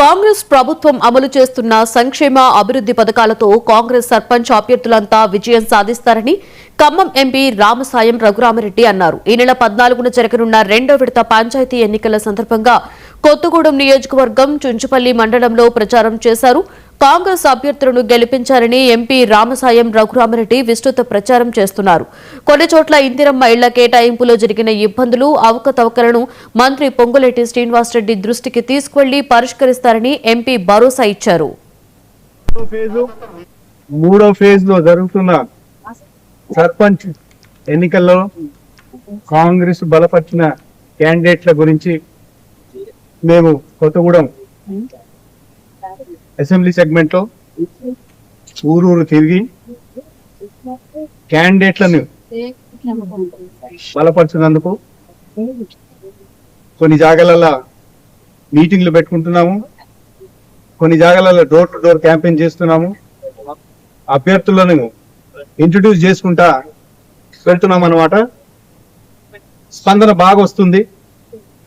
కాంగ్రెస్ ప్రభుత్వం అమలు చేస్తున్న సంక్షేమ అభివృద్ధి పథకాలతో కాంగ్రెస్ సర్పంచ్ అభ్యర్థులంతా విజయం సాధిస్తారని ఖమ్మం ఎంపీ రామసాయం రఘురామరెడ్డి అన్నారు. ఈ నెల 14న జరగనున్న రెండో విడత పంచాయతీ ఎన్నికల సందర్భంగా కొత్తగూడెం నియోజకవర్గం చుంచుపల్లి మండలంలో ప్రచారం చేశారు. కాంగ్రెస్ అభ్యర్థులను గెలిపించారని ఎంపీ రామసాయం రఘురామరెడ్డి విస్తృత ప్రచారం చేస్తున్నారు. కొన్ని చోట్ల ఇందిరమ్మ ఇళ్ల కేటాయింపులో జరిగిన ఇబ్బందులు, అవకతవకలను మంత్రి పొంగులేటి శ్రీనివాసరెడ్డి దృష్టికి తీసుకువెళ్లి పరిష్కరిస్తారని ఎంపీ భరోసా ఇచ్చారు. మూడో ఫేజ్ లో జరుగుతున్న సర్పంచ్ ఎన్నికల్లో కాంగ్రెస్ బలపరిచిన క్యాండిడేట్ల గురించి మేము కొత్తగూడెం అసెంబ్లీ సెగ్మెంట్ లో ఊరూరు తిరిగి క్యాండిడేట్లను బలపరిచినందుకు కొన్ని జాగాలలో మీటింగ్లు పెట్టుకుంటున్నాము, కొన్ని జాగాలలో డోర్ టు డోర్ క్యాంపెయిన్ చేస్తున్నాము, అభ్యర్థులను ఇంట్రడ్యూస్ చేసుకుంటా వెళ్తున్నాం అన్నమాట. స్పందన బాగా వస్తుంది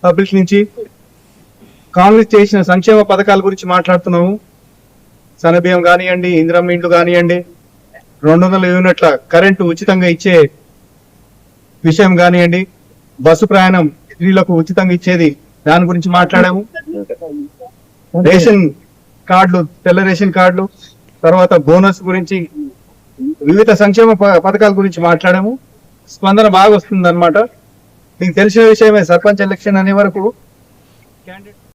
పబ్లిక్ నుంచి. కాంగ్రెస్ చేసిన సంక్షేమ పథకాల గురించి మాట్లాడుతున్నాము. సన్నబియ్యం కానివ్వండి, ఇందిరమ్మ ఇండ్లు కానివ్వండి, 200 యూనిట్ల కరెంటు ఉచితంగా ఇచ్చే విషయం కానివ్వండి, బస్సు ప్రయాణం స్త్రీలకు ఉచితంగా ఇచ్చేది దాని గురించి మాట్లాడాము. రేషన్ కార్డులు, తెల్ల రేషన్ కార్డులు, తర్వాత బోనస్ గురించి, వివిధ సంక్షేమ పథకాల గురించి మాట్లాడాము. స్పందన బాగా వస్తుంది అనమాట. మీకు తెలిసిన విషయమే, సర్పంచ్ ఎలక్షన్ అనే వరకు